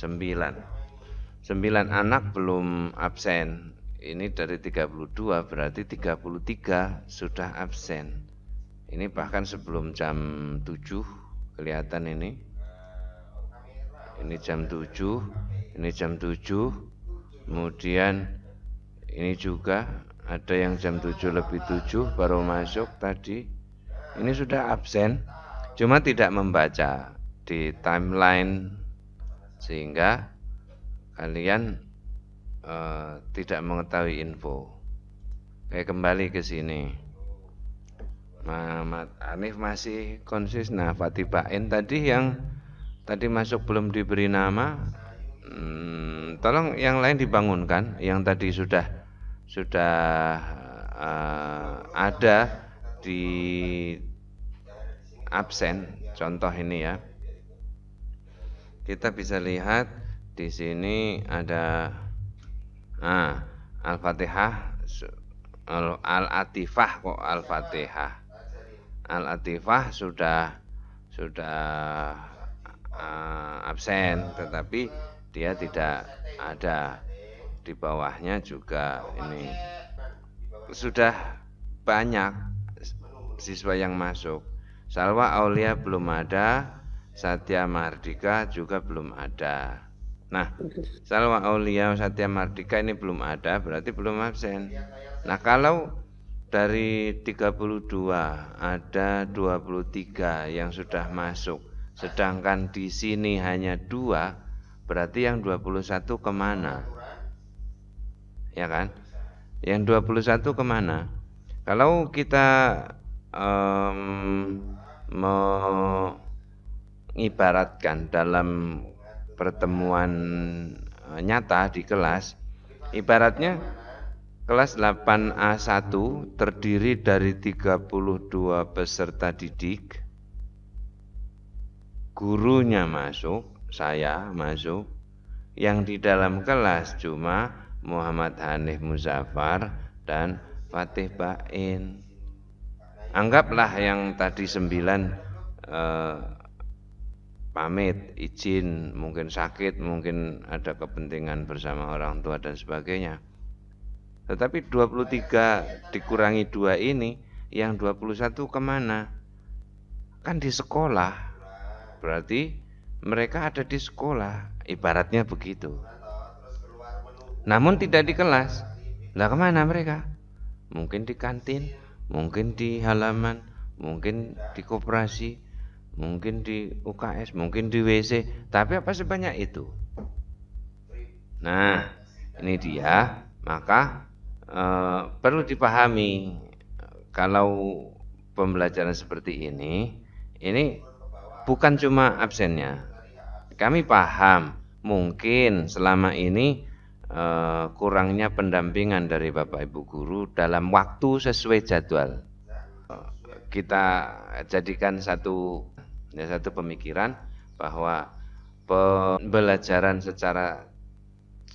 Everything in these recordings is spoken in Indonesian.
9 anak belum absen. Ini dari 32 berarti 33 sudah absen. Ini bahkan sebelum jam 7 kelihatan ini. Ini jam 7, ini jam 7. Kemudian ini juga ada yang jam 7 lebih 7 baru masuk tadi. Ini sudah absen, cuma tidak membaca di timeline sehingga kalian tidak mengetahui info. Oke, kembali ke sini. Muhammad Hanif masih konsis. Nah, Fatih Bain tadi yang tadi masuk belum diberi nama. Tolong yang lain dibangunkan. Yang tadi sudah ada di absen. Contoh ini ya. Kita bisa lihat di sini ada Al-Fatihah, Al-Atifah kok Al-Fatihah. Al-Atifah sudah absen, tetapi dia tidak ada. Di bawahnya juga ini sudah banyak siswa yang masuk. Salwa Aulia belum ada, Satya Mardika juga belum ada. Nah, Salwa Aulia, Satya Mardika ini belum ada, berarti belum absen. Nah, kalau dari 32 ada 23 yang sudah masuk, sedangkan di sini hanya 2, berarti yang 21 kemana? Ya kan? Yang 21 kemana? Kalau kita mengibaratkan dalam pertemuan nyata di kelas, ibaratnya kelas 8A1 terdiri dari 32 peserta didik, gurunya masuk, saya masuk, yang di dalam kelas cuma Muhammad Hanif Muzaffar dan Fatih Bain. Anggaplah yang tadi 9 pamit, izin, mungkin sakit, mungkin ada kepentingan bersama orang tua dan sebagainya. Tetapi 23 dikurangi 2 ini, yang 21 kemana? Kan di sekolah. Berarti mereka ada di sekolah, ibaratnya begitu. Namun tidak di kelas. Lah kemana mereka? Mungkin di kantin, mungkin di halaman, mungkin di koperasi, mungkin di UKS, mungkin di WC. Tapi apa sebanyak itu? Nah, ini dia. Maka perlu dipahami, kalau pembelajaran seperti ini bukan cuma absennya. Kami paham mungkin selama ini kurangnya pendampingan dari Bapak Ibu guru dalam waktu sesuai jadwal. Kita jadikan satu pemikiran bahwa pembelajaran secara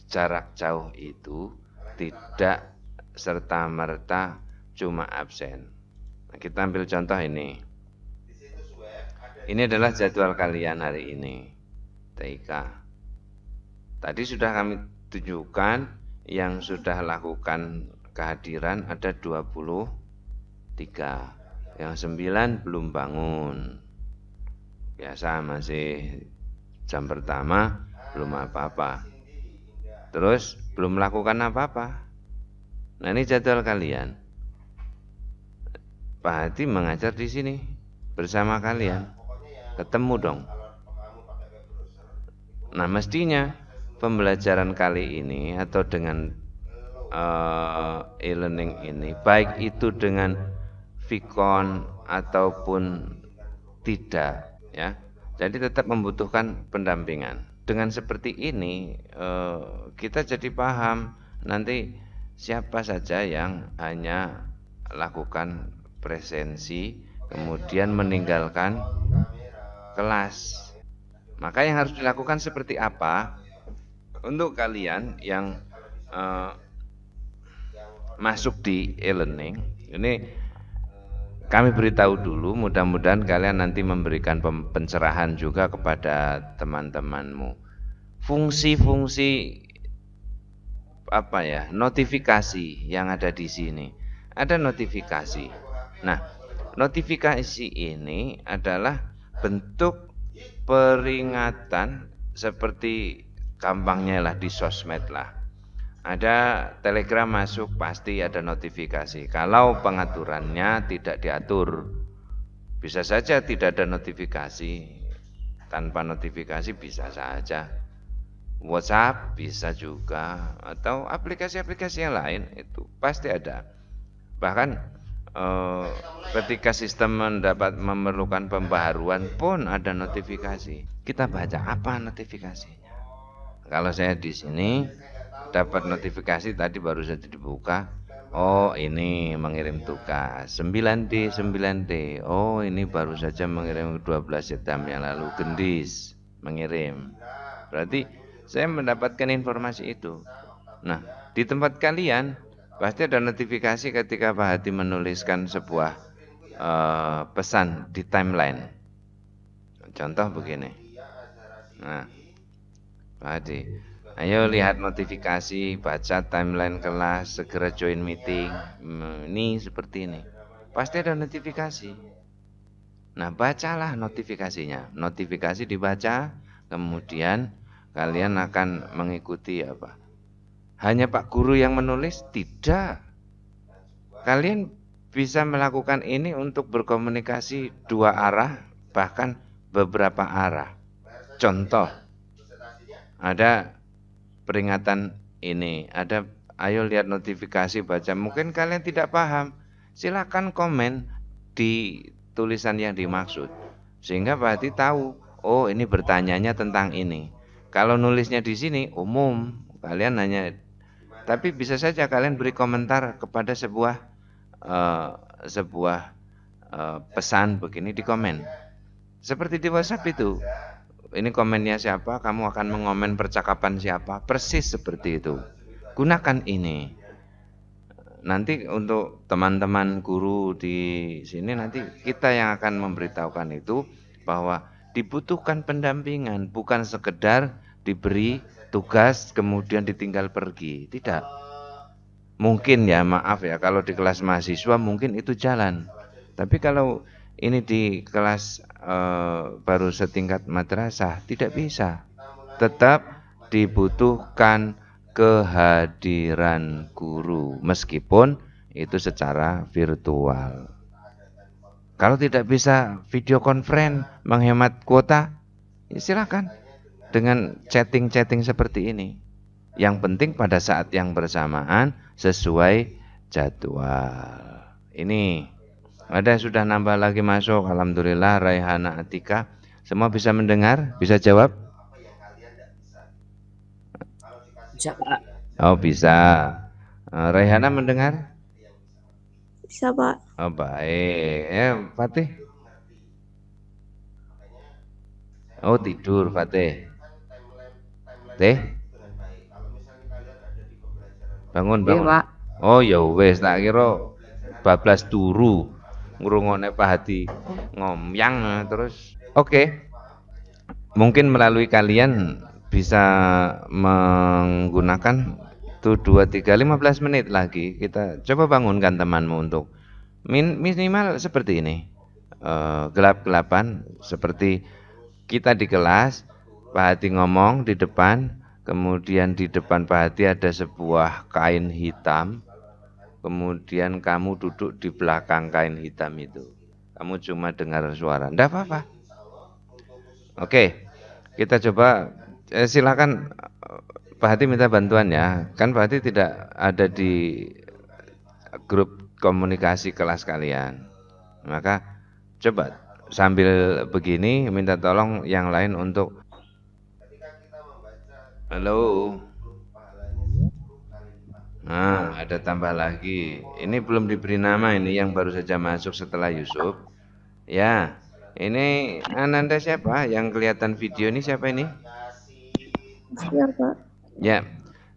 jarak jauh itu tidak serta-merta cuma absen. Nah, kita ambil contoh ini. Ini adalah jadwal kalian hari ini, TIK. Tadi sudah kami tunjukkan yang sudah lakukan kehadiran ada 23. Yang 9 belum bangun. Biasa masih jam pertama, belum apa-apa. Terus belum melakukan apa-apa. Nah, ini jadwal kalian. Pak Hadi mengajar di sini bersama kalian. Ketemu dong. Nah, mestinya pembelajaran kali ini atau dengan e-learning ini, baik itu dengan Vicon ataupun tidak, ya. Jadi tetap membutuhkan pendampingan. Dengan seperti ini kita jadi paham nanti siapa saja yang hanya lakukan presensi kemudian meninggalkan kelas. Maka yang harus dilakukan seperti apa? Untuk kalian yang masuk di e-learning, ini kami beritahu dulu, mudah-mudahan kalian nanti memberikan pencerahan juga kepada teman-temanmu. fungsi-fungsi apa ya, notifikasi yang ada di sini. Ada notifikasi. Nah, notifikasi ini adalah bentuk peringatan seperti gampangnya lah di sosmed lah. Ada telegram masuk pasti ada notifikasi. Kalau pengaturannya tidak diatur, bisa saja tidak ada notifikasi. Tanpa notifikasi bisa saja. WhatsApp bisa juga, atau aplikasi-aplikasi yang lain itu pasti ada. Bahkan ketika sistem memerlukan pembaharuan pun ada notifikasi. Kita baca apa notifikasinya. Kalau saya di sini dapat notifikasi tadi baru saja dibuka. Oh, ini mengirim tugas 9D 9D. Oh, ini baru saja mengirim 12 jam yang lalu Gendis mengirim. Berarti saya mendapatkan informasi itu. Nah, di tempat kalian pasti ada notifikasi ketika Pak Hadi menuliskan sebuah pesan di timeline. Contoh begini. Nah, Pak Hadi, ayo lihat notifikasi, baca timeline kelas, segera join meeting. Ini seperti ini. Pasti ada notifikasi. Nah, bacalah notifikasinya. Notifikasi dibaca, kemudian kalian akan mengikuti apa? Hanya Pak Guru yang menulis? Tidak. Kalian bisa melakukan ini untuk berkomunikasi dua arah, bahkan beberapa arah. Contoh, ada peringatan ini, ada ayo lihat notifikasi, baca. Mungkin kalian tidak paham, silakan komen di tulisan yang dimaksud. Sehingga Pak Hadi tahu, oh ini bertanyanya tentang ini. Kalau nulisnya di sini umum, kalian hanya, tapi bisa saja kalian beri komentar kepada sebuah pesan begini di komen. Seperti di WhatsApp itu. Ini komennya siapa, kamu akan mengomen percakapan siapa, persis seperti itu. Gunakan ini. Nanti untuk teman-teman guru di sini nanti kita yang akan memberitahukan itu bahwa dibutuhkan pendampingan, bukan sekedar diberi tugas kemudian ditinggal pergi. Tidak. Mungkin ya, maaf ya, kalau di kelas mahasiswa mungkin itu jalan. Tapi kalau ini di kelas baru setingkat madrasah tidak bisa. Tetap dibutuhkan kehadiran guru meskipun itu secara virtual. Kalau tidak bisa video conference menghemat kuota, ya silakan dengan chatting-chatting seperti ini. Yang penting pada saat yang bersamaan sesuai jadwal. Ini ada sudah nambah lagi masuk. Alhamdulillah, Raihana Atika. Semua bisa mendengar? Bisa jawab? Bisa, Pak. Oh, bisa. Raihana mendengar? Bisa, Pak. Oh, baik. Fatih? Oh, tidur Fatih. Teh? Bangun, bangun. Pak. Oh, ya wes, tak kira bablas turu. Ngrungokne Pak Hadi ngomyang terus. Oke. Mungkin melalui kalian bisa menggunakan tuh 2, 3, 15 menit lagi kita coba bangunkan temanmu untuk minimal seperti ini, gelap-gelapan seperti kita di kelas. Pak Hadi ngomong di depan, kemudian di depan Pak Hadi ada sebuah kain hitam, kemudian kamu duduk di belakang kain hitam itu, kamu cuma dengar suara, enggak apa-apa. Oke, kita coba. Silakan Pak Hadi minta bantuan ya. Kan Pak Hadi tidak ada di grup komunikasi kelas kalian. Maka coba sambil begini minta tolong yang lain untuk halo. Nah, ada tambah lagi. Ini belum diberi nama, ini yang baru saja masuk setelah Yusuf. Ya, ini Ananda siapa? Yang kelihatan video ini siapa ini? Siap, Pak. Ya,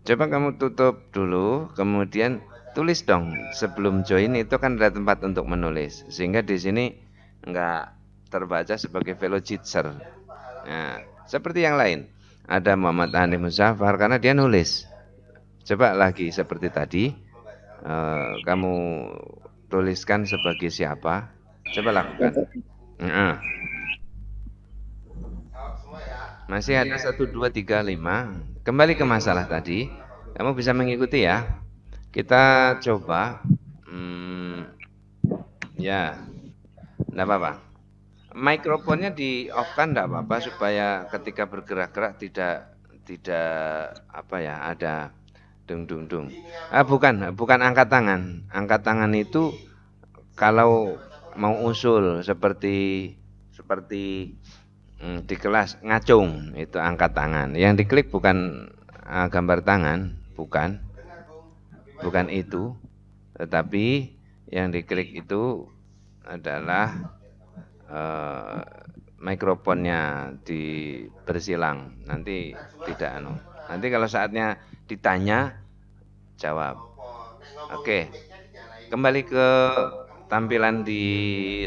coba kamu tutup dulu, kemudian tulis dong. Sebelum join itu kan ada tempat untuk menulis, sehingga di sini enggak terbaca sebagai velocitzer. Nah, seperti yang lain. ada Muhammad Hanif Muzaffar karena dia nulis. Coba lagi seperti tadi, kamu tuliskan sebagai siapa? Coba lakukan. Masih ada 1, 2, 3, 5. Kembali ke masalah tadi. Kamu bisa mengikuti ya. Kita coba. Ya, enggak apa-apa. Mikrofonnya di off kan enggak apa-apa supaya ketika bergerak-gerak tidak apa ya, ada dung dung dung. Bukan angkat tangan. Angkat tangan itu kalau mau usul seperti di kelas ngacung itu angkat tangan. Yang diklik bukan gambar tangan, bukan itu, tetapi yang diklik itu adalah mikrofonnya bersilang. Nanti tidak Nanti kalau saatnya ditanya jawab. Oke. Kembali ke tampilan di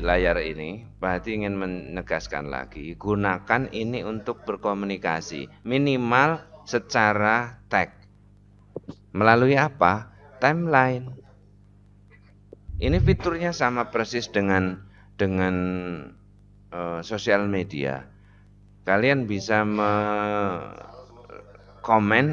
layar ini, berarti ingin menegaskan lagi, gunakan ini untuk berkomunikasi, minimal secara teks. Melalui apa? Timeline. Ini fiturnya sama persis dengan sosial media. Kalian bisa komen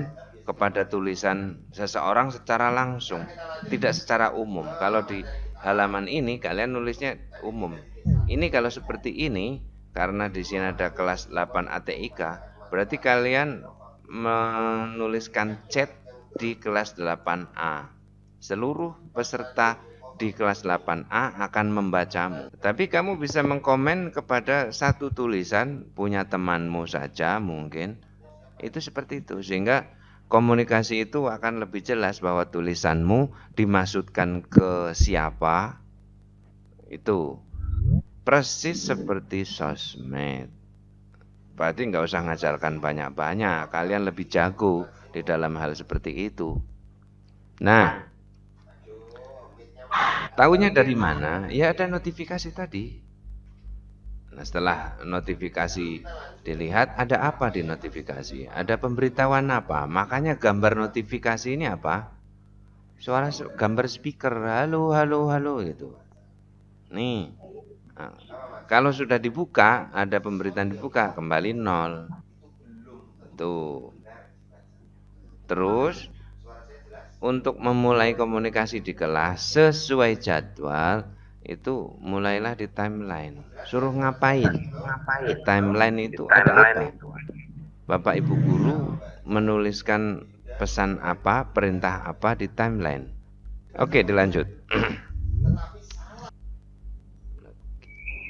kepada tulisan seseorang secara langsung, tidak secara umum. Kalau di halaman ini kalian nulisnya umum. Ini kalau seperti ini, karena di sini ada kelas 8 ATIK, berarti kalian menuliskan chat di kelas 8A. Seluruh peserta di kelas 8A akan membacamu. Tapi kamu bisa mengkomen kepada satu tulisan punya temanmu saja mungkin. Itu seperti itu, sehingga komunikasi itu akan lebih jelas bahwa tulisanmu dimaksudkan ke siapa. Itu persis seperti sosmed. Berarti nggak usah ngajarkan banyak-banyak, kalian lebih jago di dalam hal seperti itu. Nah, tahunya dari mana? Ya ada notifikasi tadi. Nah, setelah notifikasi dilihat, ada apa di notifikasi? Ada pemberitahuan apa? Makanya gambar notifikasi ini apa? Suara gambar speaker, halo, halo, halo gitu. Nih, nah, kalau sudah dibuka, ada pemberitaan dibuka, kembali 0. Tuh. Terus, untuk memulai komunikasi di kelas sesuai jadwal, itu mulailah di timeline. Suruh ngapain? Timeline itu ada apa? Bapak Ibu guru menuliskan pesan apa, perintah apa di timeline. Oke, dilanjut.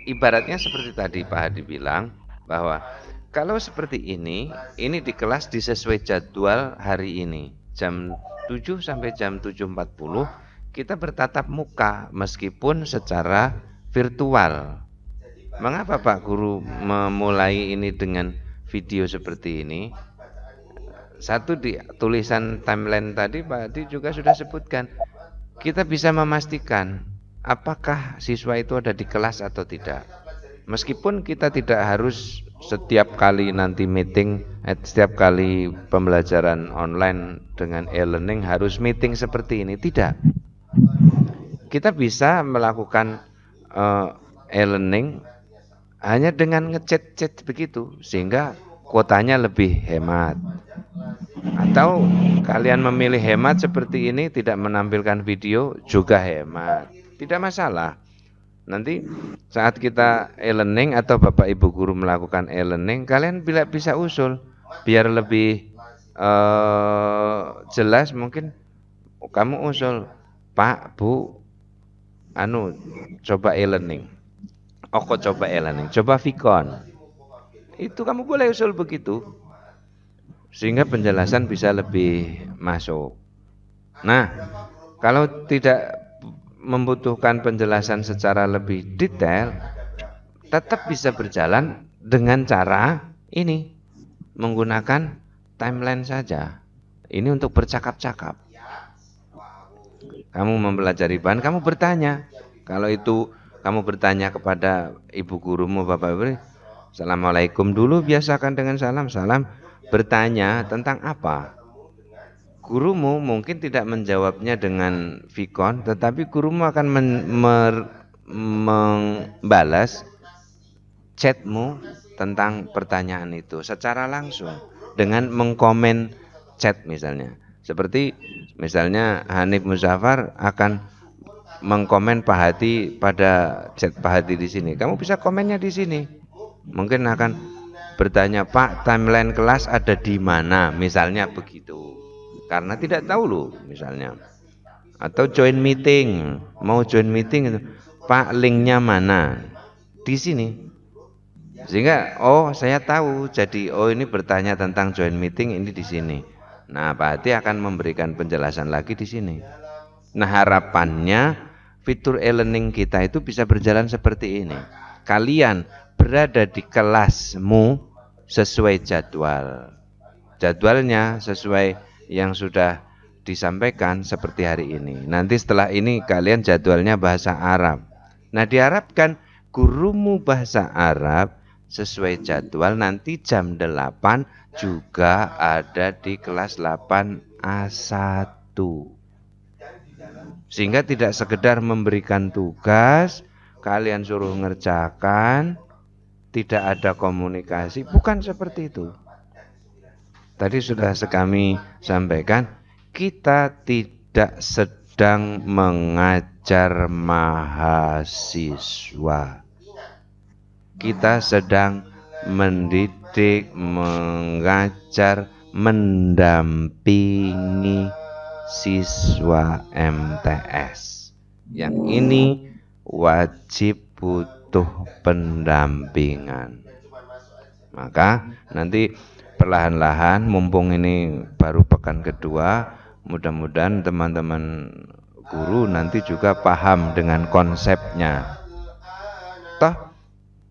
Ibaratnya seperti tadi Pak Hadi bilang, bahwa kalau seperti ini di kelas disesuai jadwal hari ini. Jam 7 sampai jam 7.40 kita bertatap muka meskipun secara virtual. Mengapa Pak Guru memulai ini dengan video seperti ini? Satu, di tulisan timeline tadi Pak Adi juga sudah sebutkan, kita bisa memastikan apakah siswa itu ada di kelas atau tidak. Meskipun kita tidak harus setiap kali nanti meeting, setiap kali pembelajaran online dengan e-learning harus meeting seperti ini, tidak. Kita bisa melakukan e-learning hanya dengan ngechat-chat begitu, sehingga kuotanya lebih hemat. Atau kalian memilih hemat seperti ini, tidak menampilkan video juga hemat, tidak masalah. Nanti saat kita e-learning atau Bapak Ibu guru melakukan e-learning, kalian bisa usul biar lebih jelas. Mungkin kamu usul, Pak, Bu, coba e-learning. Kok coba e-learning? Coba Vicon. Itu kamu boleh usul begitu, sehingga penjelasan bisa lebih masuk. Nah, kalau tidak membutuhkan penjelasan secara lebih detail, tetap bisa berjalan dengan cara ini, menggunakan timeline saja. Ini untuk bercakap-cakap. Kamu mempelajari bahan, kamu bertanya. Kalau itu kamu bertanya kepada ibu gurumu, Bapak Ibu, Assalamualaikum dulu, biasakan dengan salam. Salam, bertanya tentang apa? Gurumu mungkin tidak menjawabnya dengan vikon, tetapi gurumu akan membalas chatmu tentang pertanyaan itu secara langsung dengan mengkomen chat misalnya. Seperti misalnya Hanif Muzaffar akan mengkomen Pak Hadi pada chat Pak Hadi di sini. Kamu bisa komennya di sini. Mungkin akan bertanya, Pak, timeline kelas ada di mana? Misalnya begitu. Karena tidak tahu loh, misalnya. Atau join meeting, mau join meeting itu, Pak, linknya mana? Di sini. Sehingga saya tahu, jadi ini bertanya tentang join meeting ini di sini. Nah, Pak Hadi akan memberikan penjelasan lagi di sini. Nah, harapannya fitur e-learning kita itu bisa berjalan seperti ini. Kalian berada di kelasmu sesuai jadwal. Jadwalnya sesuai yang sudah disampaikan seperti hari ini. Nanti setelah ini kalian jadwalnya bahasa Arab. Nah, diharapkan gurumu bahasa Arab sesuai jadwal nanti jam 8 juga ada di kelas 8A1. Sehingga tidak sekedar memberikan tugas, kalian suruh ngerjakan, tidak ada komunikasi, bukan seperti itu. Tadi sudah kami sampaikan, kita tidak sedang mengajar mahasiswa. Kita sedang mendidik, mengajar, mendampingi siswa MTS. Yang ini wajib butuh pendampingan. Maka nanti perlahan-lahan, mumpung ini baru pekan kedua, mudah-mudahan teman-teman guru nanti juga paham dengan konsepnya. Toh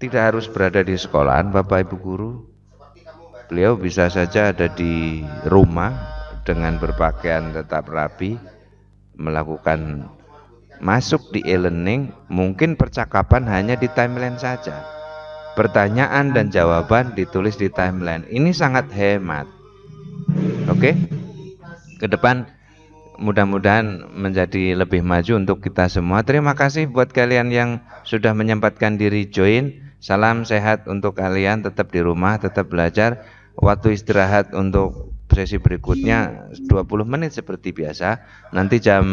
tidak harus berada di sekolahan Bapak Ibu guru. Beliau bisa saja ada di rumah dengan berpakaian tetap rapi, melakukan masuk di e-learning, mungkin percakapan hanya di timeline saja. Pertanyaan dan jawaban ditulis di timeline. Ini sangat hemat. Oke? Ke depan mudah-mudahan menjadi lebih maju untuk kita semua. Terima kasih buat kalian yang sudah menyempatkan diri join. Salam sehat untuk kalian, tetap di rumah, tetap belajar. Waktu istirahat untuk sesi berikutnya 20 menit seperti biasa. Nanti jam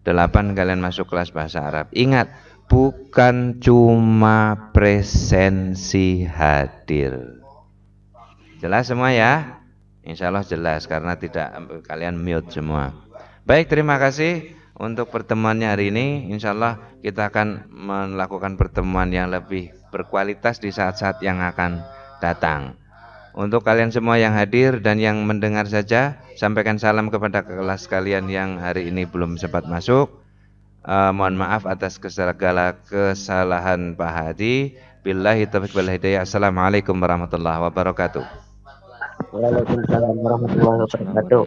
8 kalian masuk kelas bahasa Arab. Ingat, bukan cuma presensi hadir. Jelas semua ya? Insya Allah jelas, karena tidak kalian mute semua. Baik, terima kasih untuk pertemuannya hari ini. Insya Allah kita akan melakukan pertemuan yang lebih berkualitas di saat-saat yang akan datang. Untuk kalian semua yang hadir dan yang mendengar saja, sampaikan salam kepada kelas kalian yang hari ini belum sempat masuk. Mohon maaf atas segala kesalahan Pak Hadi. Billahi taufiq wal hidayah. Assalamualaikum warahmatullahi wabarakatuh. Waalaikumsalam warahmatullahi wabarakatuh.